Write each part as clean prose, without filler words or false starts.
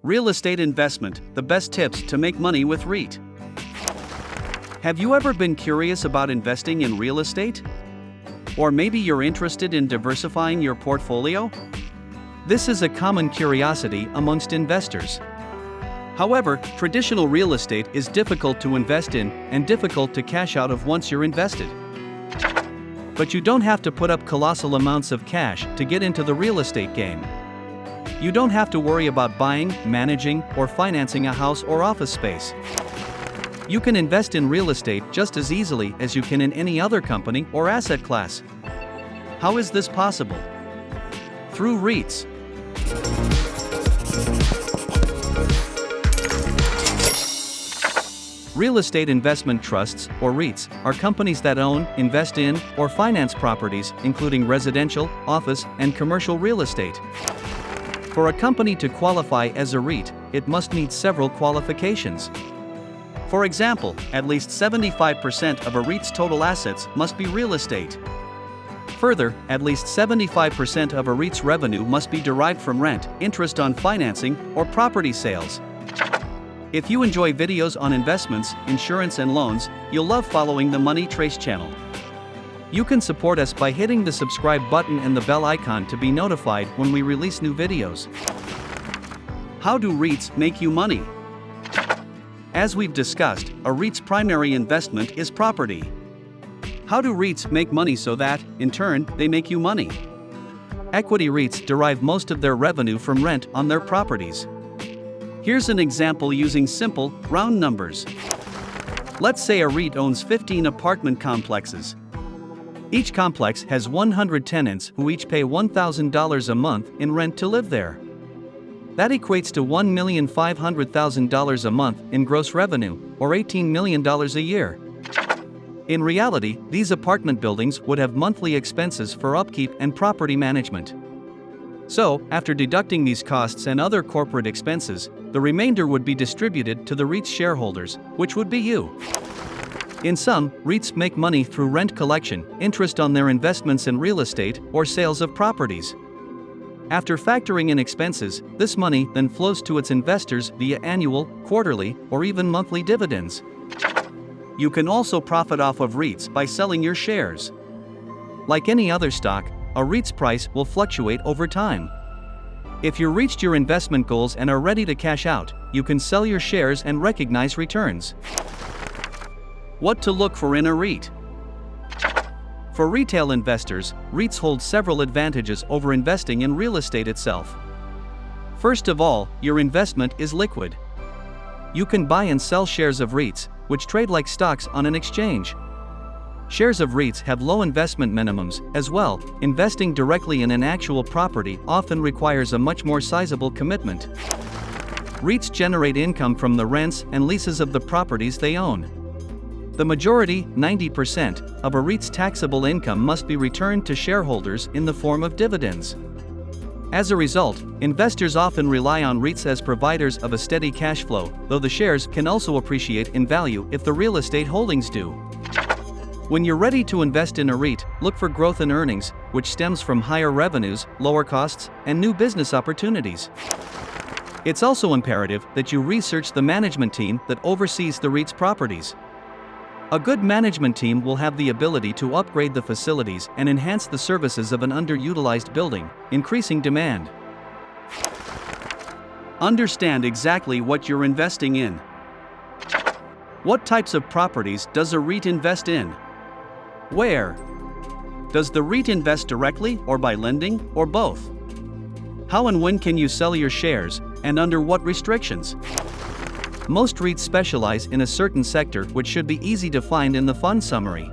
Real estate investment, the best tips to make money with REIT. Have you ever been curious about investing in real estate? Or maybe you're interested in diversifying your portfolio? This is a common curiosity amongst investors. However, traditional real estate is difficult to invest in and difficult to cash out of once you're invested. But you don't have to put up colossal amounts of cash to get into the real estate game. You don't have to worry about buying, managing, or financing a house or office space. You can invest in real estate just as easily as you can in any other company or asset class. How is this possible? Through REITs. Real estate investment trusts, or REITs, are companies that own, invest in, or finance properties, including residential, office, and commercial real estate. For a company to qualify as a REIT, it must meet several qualifications. For example, at least 75% of a REIT's total assets must be real estate. Further, at least 75% of a REIT's revenue must be derived from rent, interest on financing, or property sales. If you enjoy videos on investments, insurance and loans, you'll love following the Money Trace channel. You can support us by hitting the subscribe button and the bell icon to be notified when we release new videos. How do REITs make you money? As we've discussed, a REIT's primary investment is property. How do REITs make money so that, in turn, they make you money? Equity REITs derive most of their revenue from rent on their properties. Here's an example using simple, round numbers. Let's say a REIT owns 15 apartment complexes. Each complex has 100 tenants who each pay $1,000 a month in rent to live there. That equates to $1,500,000 a month in gross revenue, or $18 million a year. In reality, these apartment buildings would have monthly expenses for upkeep and property management. So, after deducting these costs and other corporate expenses, the remainder would be distributed to the REIT's shareholders, which would be you. In sum, REITs make money through rent collection, interest on their investments in real estate, or sales of properties. After factoring in expenses, this money then flows to its investors via annual, quarterly, or even monthly dividends. You can also profit off of REITs by selling your shares. Like any other stock, a REIT's price will fluctuate over time. If you reached your investment goals and are ready to cash out, you can sell your shares and recognize returns. What to look for in a REIT? For retail investors, REITs hold several advantages over investing in real estate itself. First of all, your investment is liquid. You can buy and sell shares of REITs, which trade like stocks on an exchange. Shares of REITs have low investment minimums. As well, investing directly in an actual property often requires a much more sizable commitment. REITs generate income from the rents and leases of the properties they own. The majority, 90%, of a REIT's taxable income must be returned to shareholders in the form of dividends. As a result, investors often rely on REITs as providers of a steady cash flow, though the shares can also appreciate in value if the real estate holdings do. When you're ready to invest in a REIT, look for growth in earnings, which stems from higher revenues, lower costs, and new business opportunities. It's also imperative that you research the management team that oversees the REIT's properties. A good management team will have the ability to upgrade the facilities and enhance the services of an underutilized building, increasing demand. Understand exactly what you're investing in. What types of properties does a REIT invest in? Where? Does the REIT invest directly or by lending, or both? How and when can you sell your shares, and under what restrictions? Most REITs specialize in a certain sector, which should be easy to find in the fund summary.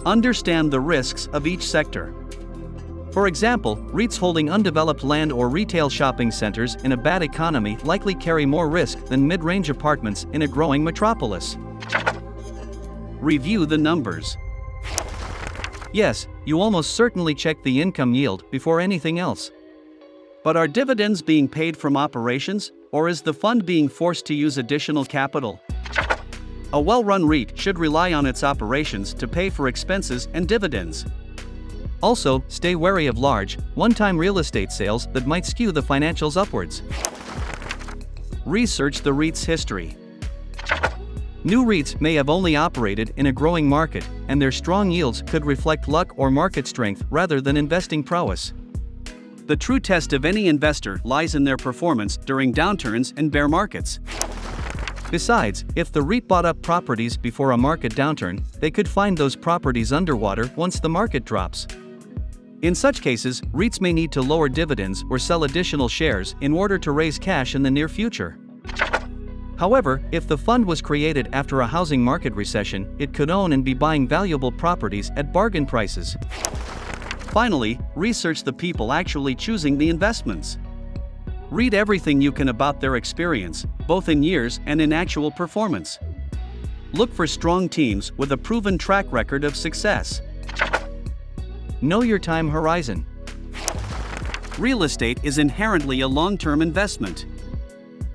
Understand the risks of each sector. For example, REITs holding undeveloped land or retail shopping centers in a bad economy likely carry more risk than mid-range apartments in a growing metropolis. Review the numbers. Yes, you almost certainly check the income yield before anything else. But are dividends being paid from operations, or is the fund being forced to use additional capital? A well-run REIT should rely on its operations to pay for expenses and dividends. Also, stay wary of large, one-time real estate sales that might skew the financials upwards. Research the REIT's history. New REITs may have only operated in a growing market, and their strong yields could reflect luck or market strength rather than investing prowess. The true test of any investor lies in their performance during downturns and bear markets. Besides, if the REIT bought up properties before a market downturn, they could find those properties underwater once the market drops. In such cases, REITs may need to lower dividends or sell additional shares in order to raise cash in the near future. However, if the fund was created after a housing market recession, it could own and be buying valuable properties at bargain prices. Finally, research the people actually choosing the investments. Read everything you can about their experience, both in years and in actual performance. Look for strong teams with a proven track record of success. Know your time horizon. Real estate is inherently a long-term investment.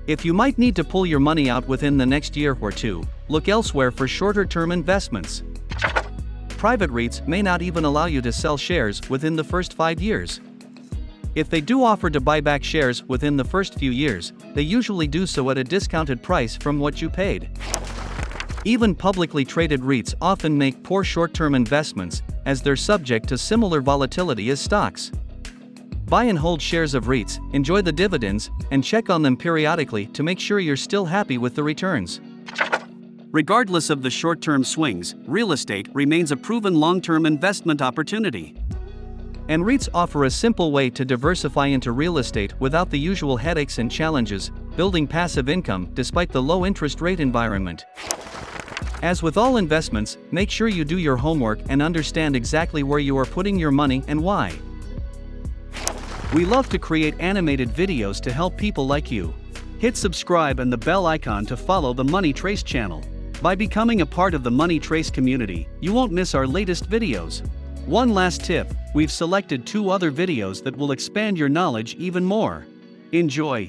If you might need to pull your money out within the next year or two, look elsewhere for shorter-term investments. Private REITs may not even allow you to sell shares within the first 5 years. If they do offer to buy back shares within the first few years, they usually do so at a discounted price from what you paid. Even publicly traded REITs often make poor short-term investments, as they're subject to similar volatility as stocks. Buy and hold shares of REITs, enjoy the dividends, and check on them periodically to make sure you're still happy with the returns. Regardless of the short-term swings, real estate remains a proven long-term investment opportunity. And REITs offer a simple way to diversify into real estate without the usual headaches and challenges, building passive income despite the low interest rate environment. As with all investments, make sure you do your homework and understand exactly where you are putting your money and why. We love to create animated videos to help people like you. Hit subscribe and the bell icon to follow the Money Trace channel. By becoming a part of the Money Trace community, you won't miss our latest videos. One last tip, we've selected 2 other videos that will expand your knowledge even more. Enjoy!